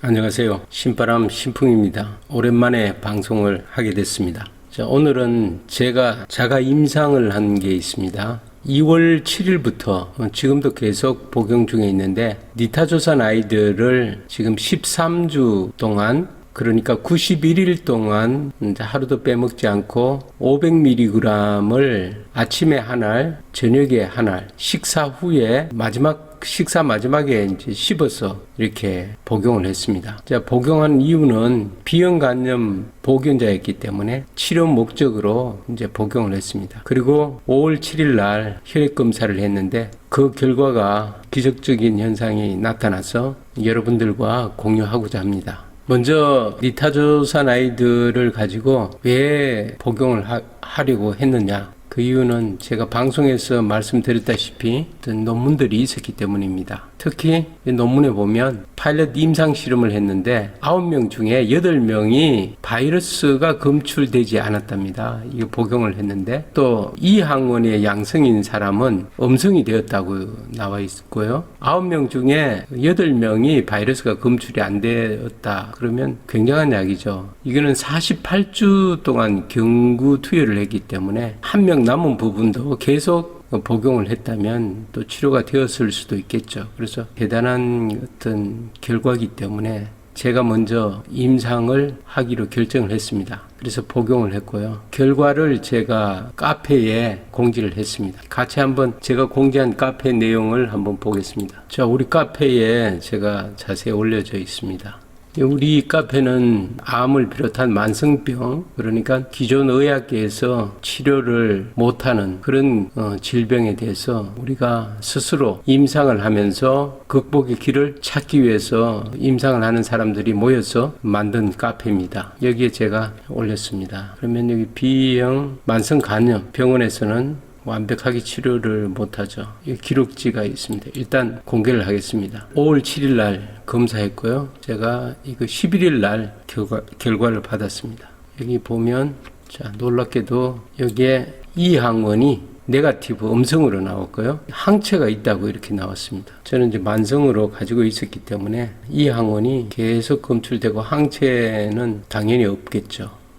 안녕하세요. 신바람 신풍입니다. 오랜만에 방송을 하게 됐습니다. 자, 오늘은 제가 자가 임상을 한 게 있습니다. 2월 7일부터 지금도 계속 복용 중에 있는데 니타조산 아이들을 지금 13주 동안, 그러니까 91일 동안 하루도 빼먹지 않고 500mg을 아침에 한 알, 저녁에 한 알, 식사 후에 식사 마지막에 이제 씹어서 이렇게 복용을 했습니다. 자, 복용한 이유는 비형 간염 보균자였기 때문에 치료 목적으로 이제 복용을 했습니다. 그리고 5월 7일 날 혈액 검사를 했는데 그 결과가 기적적인 현상이 나타나서 여러분들과 공유하고자 합니다. 먼저 니타조산 아이들을 가지고 왜 복용을 하려고 했느냐? 그 이유는 제가 방송에서 말씀드렸다시피 어떤 논문들이 있었기 때문입니다. 특히 논문에 보면 파일럿 임상 실험을 했는데 9명 중에 8명이 바이러스가 검출되지 않았답니다. 이거 복용을 했는데 또 이 항원의 양성인 사람은 음성이 되었다고 나와 있고요. 9명 중에 8명이 바이러스가 검출이 안 되었다. 그러면 굉장한 약이죠. 이거는 48주 동안 경구 투여를 했기 때문에 한 명 남은 부분도 계속 복용을 했다면 또 치료가 되었을 수도 있겠죠. 그래서 대단한 어떤 결과이기 때문에 제가 먼저 임상을 하기로 결정을 했습니다. 그래서 복용을 했고요. 결과를 제가 카페에 공지를 했습니다. 같이 한번 제가 공지한 카페 내용을 한번 보겠습니다. 자, 우리 카페에 제가 자세히 올려져 있습니다. 우리 카페는 암을 비롯한 만성병, 그러니까 기존 의학계에서 치료를 못하는 그런 질병에 대해서 우리가 스스로 임상을 하면서 극복의 길을 찾기 위해서 임상을 하는 사람들이 모여서 만든 카페입니다. 여기에 제가 올렸습니다. 그러면 여기 B형 만성 간염, 병원에서는 완벽하게 치료를 못하죠. 이 기록지가 있습니다. 일단 공개를 하겠습니다. 5월 7일 날 검사했고요. 제가 이거 11일 날 결과를 받았습니다. 여기 보면 자, 놀랍게도 여기에 이 항원이 네거티브 음성으로 나왔고요. 항체가 있다고 이렇게 나왔습니다. 저는 이제 만성으로 가지고 있었기 때문에 이 항원이 계속 검출되고 항체는 당연히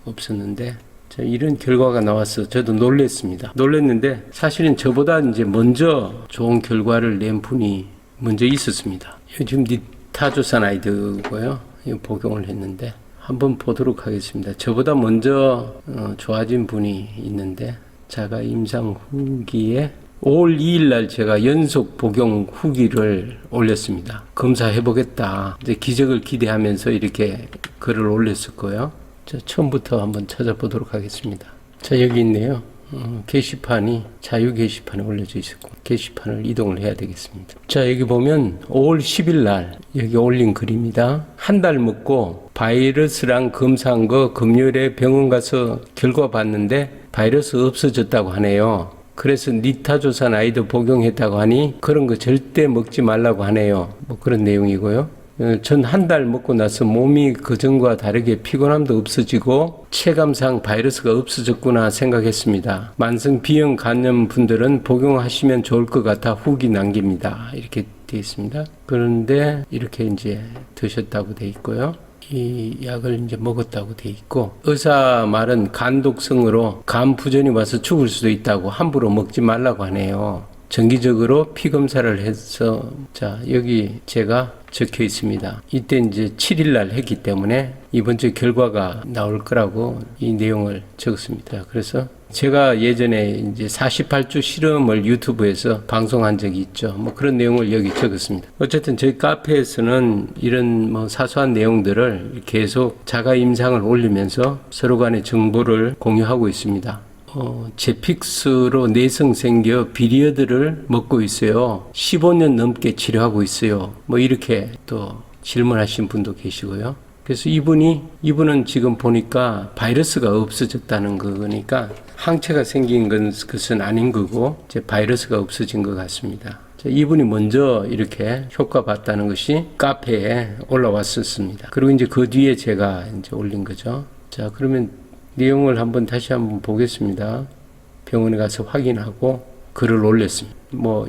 없었는데 이런 결과가 나와서 저도 놀랐습니다. 놀랐는데 사실은 저보다 이제 먼저 좋은 결과를 낸 분이 먼저 있었습니다. 지금 니타조산 아이들고요. 복용을 했는데 한번 보도록 하겠습니다. 저보다 먼저 좋아진 분이 있는데 자가 임상 후기에 5월 2일 날 제가 연속 복용 후기를 올렸습니다. 검사해보겠다. 이제 기적을 기대하면서 이렇게 글을 올렸을 거예요. 자, 처음부터 한번 찾아보도록 하겠습니다. 자, 여기 있네요. 게시판이 자유 게시판에 올려져 있었고 게시판을 이동을 해야 되겠습니다. 자, 여기 보면 5월 10일 날 여기 올린 글입니다. 한 달 먹고 바이러스랑 검사한 거 금요일에 병원 가서 결과 봤는데 바이러스 없어졌다고 하네요. 그래서 니타조산 아이도 복용했다고 하니 그런 거 절대 먹지 말라고 하네요. 뭐 그런 내용이고요. 전 한 달 먹고 나서 몸이 그전과 다르게 피곤함도 없어지고 체감상 바이러스가 없어졌구나 생각했습니다. 만성 B형 간염 분들은 복용하시면 좋을 것 같아 후기 남깁니다. 이렇게 되어 있습니다. 그런데 이렇게 이제 드셨다고 되어 있고요. 이 약을 이제 먹었다고 되어 있고 의사 말은 간독성으로 간 부전이 와서 죽을 수도 있다고 함부로 먹지 말라고 하네요. 정기적으로 피 검사를 해서 자, 여기 제가 적혀 있습니다. 이때 이제 7일 날 했기 때문에 이번 주 결과가 나올 거라고 이 내용을 적었습니다. 그래서 제가 예전에 이제 48주 실험을 유튜브에서 방송한 적이 있죠. 뭐 그런 내용을 여기 적었습니다. 어쨌든 저희 카페에서는 이런 뭐 사소한 내용들을 계속 자가 임상을 올리면서 서로 간의 정보를 공유하고 있습니다. 제픽스로 내성 생겨 비리어드를 먹고 있어요. 15년 넘게 치료하고 있어요. 뭐 이렇게 또 질문하신 분도 계시고요. 그래서 이분은 지금 보니까 바이러스가 없어졌다는 거니까 항체가 생긴 것은 아닌 거고 이제 바이러스가 없어진 것 같습니다. 이분이 먼저 이렇게 효과 봤다는 것이 카페에 올라왔었습니다. 그리고 이제 그 뒤에 제가 이제 올린 거죠. 자, 그러면 내용을 다시 한번 보겠습니다. 병원에 가서 확인하고 글을 올렸습니다.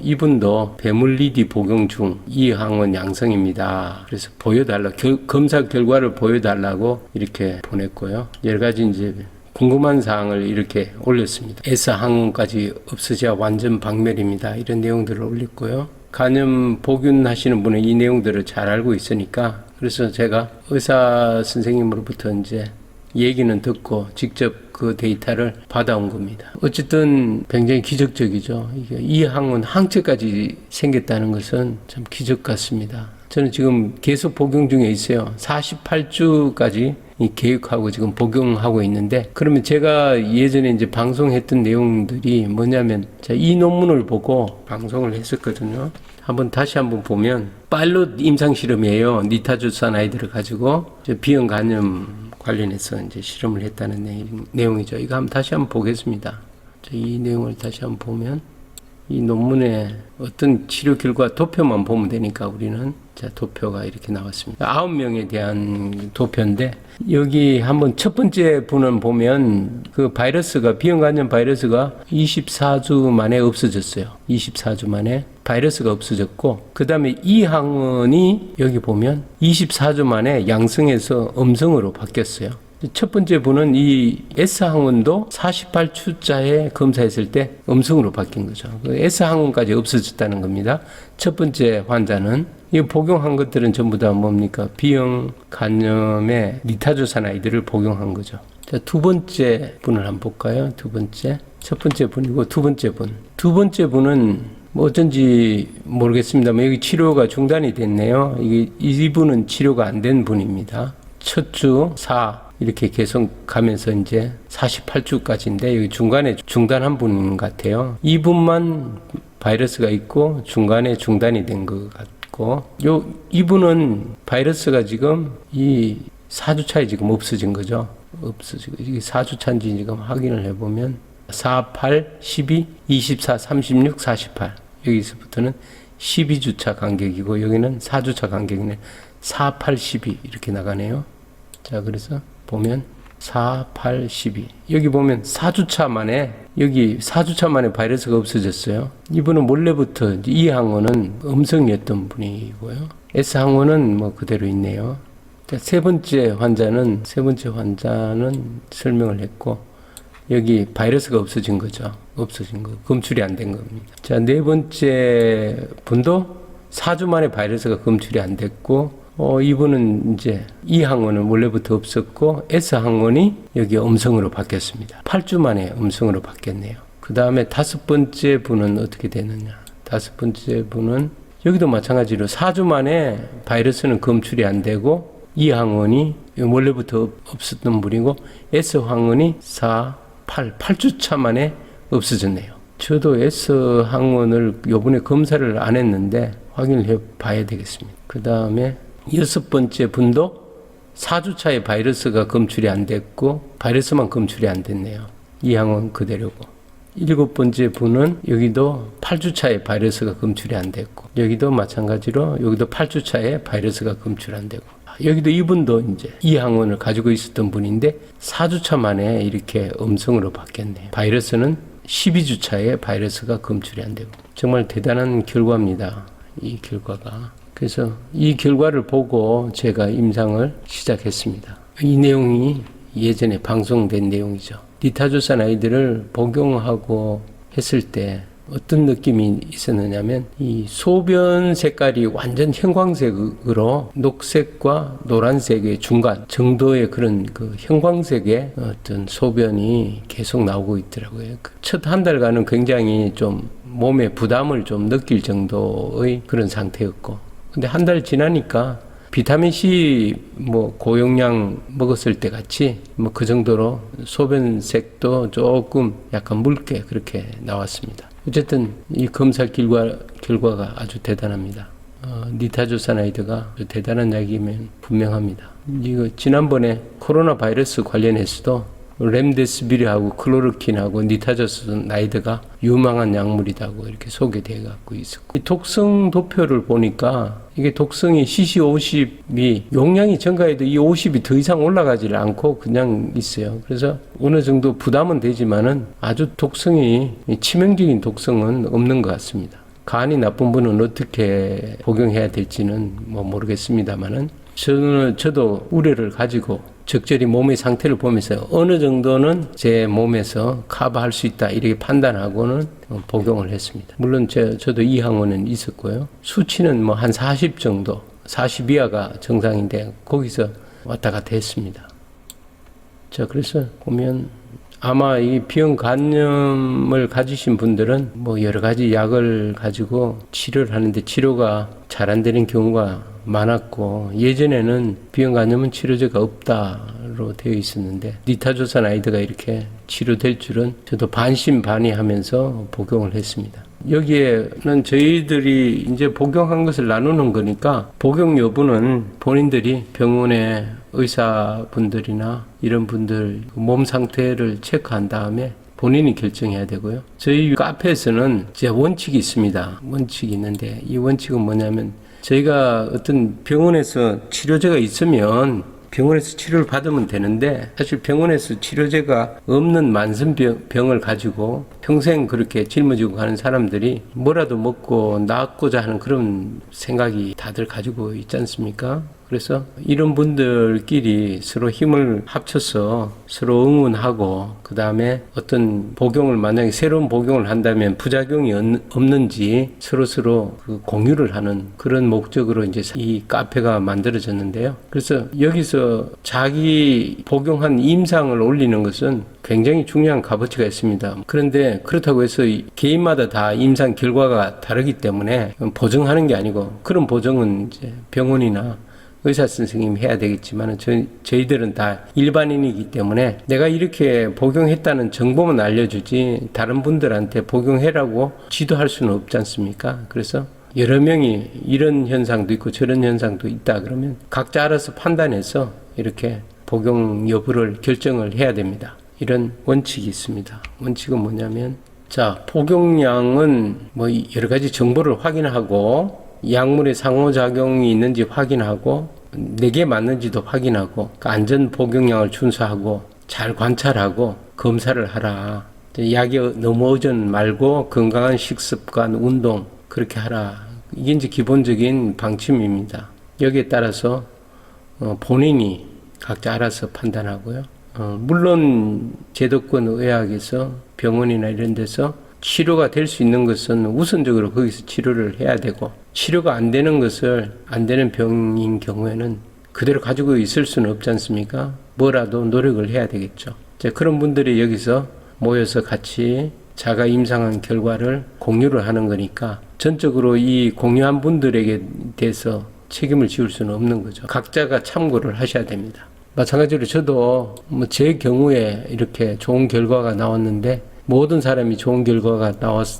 이분도 배물리디 복용 중 이항원 양성입니다. 그래서 보여달라, 검사 결과를 보여달라고 이렇게 보냈고요. 여러 가지 이제 궁금한 사항을 이렇게 올렸습니다. S항원까지 없으셔야 완전 박멸입니다. 이런 내용들을 올렸고요. 간염 복균하시는 분은 이 내용들을 잘 알고 있으니까, 그래서 제가 의사 선생님으로부터 이제 얘기는 듣고 직접 그 데이터를 받아온 겁니다. 어쨌든 굉장히 기적적이죠. 이 항원 항체까지 생겼다는 것은 참 기적 같습니다. 저는 지금 계속 복용 중에 있어요. 48주까지 계획하고 지금 복용하고 있는데, 그러면 제가 예전에 이제 방송했던 내용들이 뭐냐면, 이 논문을 보고 방송을 했었거든요. 다시 한번 보면, 파일럿 임상 실험이에요. 니타조산아이드를 가지고 비형 간염 관련해서 이제 실험을 했다는 내용이죠. 이거 다시 한번 보겠습니다. 이 내용을 다시 한번 보면, 이 논문의 어떤 치료 결과 도표만 보면 되니까 우리는, 도표가 이렇게 나왔습니다. 9명에 대한 도표인데, 여기 한번 첫 번째 분은 보면 그 바이러스가, 비형 간염 바이러스가 24주 만에 없어졌어요. 24주 만에 바이러스가 없어졌고, 그 다음에 이 항원이 여기 보면 24주 만에 양성해서 음성으로 바뀌었어요. 첫 번째 분은 이 S항원도 48주짜에 검사했을 때 음성으로 바뀐 거죠. 그 S항원까지 없어졌다는 겁니다. 첫 번째 환자는. 이 복용한 것들은 전부 다 뭡니까? B형 간염의 니타조산아이드를 복용한 거죠. 자, 두 번째 분을 한번 볼까요? 두 번째. 첫 번째 분이고 두 번째 분. 두 번째 분은 어쩐지 모르겠습니다만 여기 치료가 중단이 됐네요. 이분은 치료가 안 된 분입니다. 첫 주 4. 이렇게 계속 가면서 이제 48주까지인데 여기 중간에 중단한 분 같아요. 이분만 바이러스가 있고 중간에 중단이 된 것 같고, 이분은 바이러스가 지금 이 4주차에 지금 없어진 거죠. 없어지고, 이게 4주차인지 지금 확인을 해보면 4, 8, 12, 24, 36, 48. 여기서부터는 12주차 간격이고 여기는 4주차 간격이네. 4, 8, 12 이렇게 나가네요. 자, 그래서 보면 4, 8, 12. 여기 보면 4주차 만에, 여기 4주차 만에 바이러스가 없어졌어요. 이분은 원래부터 이 항원은 음성이었던 분이고요. S 항원은 그대로 있네요. 자, 세 번째 환자는 설명을 했고, 여기 바이러스가 없어진 거죠. 없어진 거. 검출이 안 된 겁니다. 자, 네 번째 분도 4주 만에 바이러스가 검출이 안 됐고, 이분은 이제 이 항원은 원래부터 없었고 S 항원이 여기 음성으로 바뀌었습니다. 8주 만에 음성으로 바뀌었네요. 그 다음에 다섯 번째 분은 어떻게 되느냐. 다섯 번째 분은 여기도 마찬가지로 4주 만에 바이러스는 검출이 안 되고 이 항원이 원래부터 없었던 분이고 S 항원이 4, 8주차 만에 없어졌네요. 저도 S 항원을 요번에 검사를 안 했는데 확인을 해 봐야 되겠습니다. 그 다음에 여섯 번째 분도 4주차에 바이러스가 검출이 안 됐고 바이러스만 검출이 안 됐네요. 이 항원 그대로고. 일곱 번째 분은 여기도 8주차에 바이러스가 검출이 안 됐고 여기도 마찬가지로 여기도 8주차에 바이러스가 검출 안 되고 여기도 이분도 이제 이 항원을 가지고 있었던 분인데 4주차 만에 이렇게 음성으로 바뀌었네요. 바이러스는 12주차에 바이러스가 검출이 안 되고 정말 대단한 결과입니다. 이 결과가. 그래서 이 결과를 보고 제가 임상을 시작했습니다. 이 내용이 예전에 방송된 내용이죠. 니타조산아이드를 복용하고 했을 때 어떤 느낌이 있었느냐면 이 소변 색깔이 완전 형광색으로 녹색과 노란색의 중간 정도의 그런 그 형광색의 어떤 소변이 계속 나오고 있더라고요. 첫 한 달간은 굉장히 좀 몸에 부담을 좀 느낄 정도의 그런 상태였고 근데 한 달 지나니까 비타민C 고용량 먹었을 때 같이 그 정도로 소변색도 조금 약간 묽게 그렇게 나왔습니다. 어쨌든 이 검사 결과가 아주 대단합니다. 니타조산아이드가 아주 대단한 약이면 분명합니다. 이거 지난번에 코로나 바이러스 관련해서도 렘데스비르하고 클로르킨하고 니타조선아이드가 유망한 약물이라고 이렇게 소개되어 갖고 있었고, 이 독성 도표를 보니까 이게 독성이 CC50이 용량이 증가해도 이 50이 더 이상 올라가지를 않고 그냥 있어요. 그래서 어느 정도 부담은 되지만은 아주 독성이, 치명적인 독성은 없는 것 같습니다. 간이 나쁜 분은 어떻게 복용해야 될지는 뭐 모르겠습니다만은, 저도 우려를 가지고 적절히 몸의 상태를 보면서 어느 정도는 제 몸에서 커버할 수 있다 이렇게 판단하고는 복용을 했습니다. 물론 저도 이 항원은 있었고요. 수치는 뭐 한 40 정도, 40 이하가 정상인데 거기서 왔다 갔다 했습니다. 자, 그래서 보면 아마 이 비형 간염을 가지신 분들은 뭐 여러 가지 약을 가지고 치료를 하는데 치료가 잘 안 되는 경우가 많았고, 예전에는 비형 간염은 치료제가 없다로 되어 있었는데 니타조선아이드가 이렇게 치료될 줄은 저도 반신반의하면서 복용을 했습니다. 여기에는 저희들이 이제 복용한 것을 나누는 거니까 복용 여부는 본인들이 병원의 의사분들이나 이런 분들 몸 상태를 체크한 다음에 본인이 결정해야 되고요. 저희 카페에서는 제 원칙이 있습니다. 원칙이 있는데 이 원칙은 뭐냐면, 저희가 어떤 병원에서 치료제가 있으면 병원에서 치료를 받으면 되는데, 사실 병원에서 치료제가 없는 만성병을 가지고 평생 그렇게 짊어지고 가는 사람들이 뭐라도 먹고 나았고자 하는 그런 생각이 다들 가지고 있지 않습니까? 그래서 이런 분들끼리 서로 힘을 합쳐서 서로 응원하고, 그 다음에 어떤 복용을 만약에 새로운 복용을 한다면 부작용이 없는지 서로 그 공유를 하는 그런 목적으로 이제 이 카페가 만들어졌는데요. 그래서 여기서 자기 복용한 임상을 올리는 것은 굉장히 중요한 값어치가 있습니다. 그런데 그렇다고 해서 개인마다 다 임상 결과가 다르기 때문에 보증하는 게 아니고, 그런 보증은 이제 병원이나 의사 선생님이 해야 되겠지만 저희들은 다 일반인이기 때문에 내가 이렇게 복용했다는 정보만 알려주지 다른 분들한테 복용해라고 지도할 수는 없지 않습니까? 그래서 여러 명이 이런 현상도 있고 저런 현상도 있다 그러면 각자 알아서 판단해서 이렇게 복용 여부를 결정을 해야 됩니다. 이런 원칙이 있습니다. 원칙은 뭐냐면, 자, 복용량은 뭐 여러 가지 정보를 확인하고 약물의 상호작용이 있는지 확인하고 내게 맞는지도 확인하고 안전 복용량을 준수하고 잘 관찰하고 검사를 하라. 약이 너무 의존 말고 건강한 식습관, 운동 그렇게 하라. 이게 이제 기본적인 방침입니다. 여기에 따라서 본인이 각자 알아서 판단하고요. 물론 제도권 의학에서 병원이나 이런 데서 치료가 될 수 있는 것은 우선적으로 거기서 치료를 해야 되고, 치료가 안 되는 것을 안 되는 병인 경우에는 그대로 가지고 있을 수는 없지 않습니까? 뭐라도 노력을 해야 되겠죠. 그런 분들이 여기서 모여서 같이 자가 임상한 결과를 공유를 하는 거니까 전적으로 이 공유한 분들에게 대해서 책임을 지울 수는 없는 거죠. 각자가 참고를 하셔야 됩니다. 마찬가지로 저도 뭐 제 경우에 이렇게 좋은 결과가 나왔는데 모든 사람이 좋은 결과가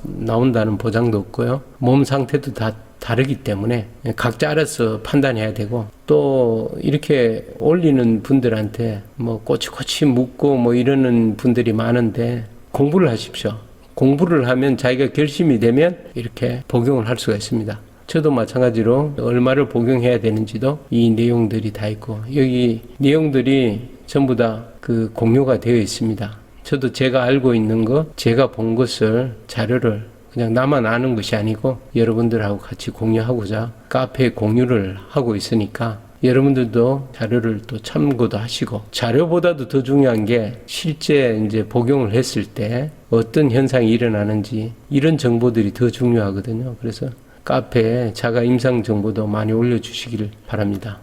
나온다는 보장도 없고요. 몸 상태도 다 다르기 때문에 각자 알아서 판단해야 되고, 또 이렇게 올리는 분들한테 뭐 꼬치꼬치 묻고 뭐 이러는 분들이 많은데 공부를 하십시오. 공부를 하면 자기가 결심이 되면 이렇게 복용을 할 수가 있습니다. 저도 마찬가지로 얼마를 복용해야 되는지도 이 내용들이 다 있고, 여기 내용들이 전부 다 그 공유가 되어 있습니다. 저도 제가 알고 있는 것, 제가 본 것을, 자료를 그냥 나만 아는 것이 아니고 여러분들하고 같이 공유하고자 카페에 공유를 하고 있으니까 여러분들도 자료를 또 참고도 하시고, 자료보다도 더 중요한 게 실제 이제 복용을 했을 때 어떤 현상이 일어나는지 이런 정보들이 더 중요하거든요. 그래서 카페에 자가 임상 정보도 많이 올려주시기를 바랍니다.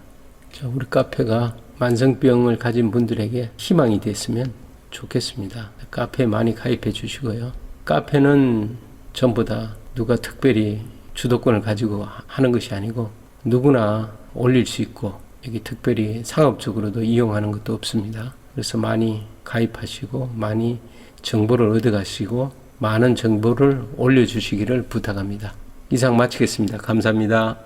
자, 우리 카페가 만성병을 가진 분들에게 희망이 됐으면 좋겠습니다. 카페에 많이 가입해 주시고요. 카페는 전부 다 누가 특별히 주도권을 가지고 하는 것이 아니고 누구나 올릴 수 있고, 여기 특별히 상업적으로도 이용하는 것도 없습니다. 그래서 많이 가입하시고 많이 정보를 얻어가시고 많은 정보를 올려주시기를 부탁합니다. 이상 마치겠습니다. 감사합니다.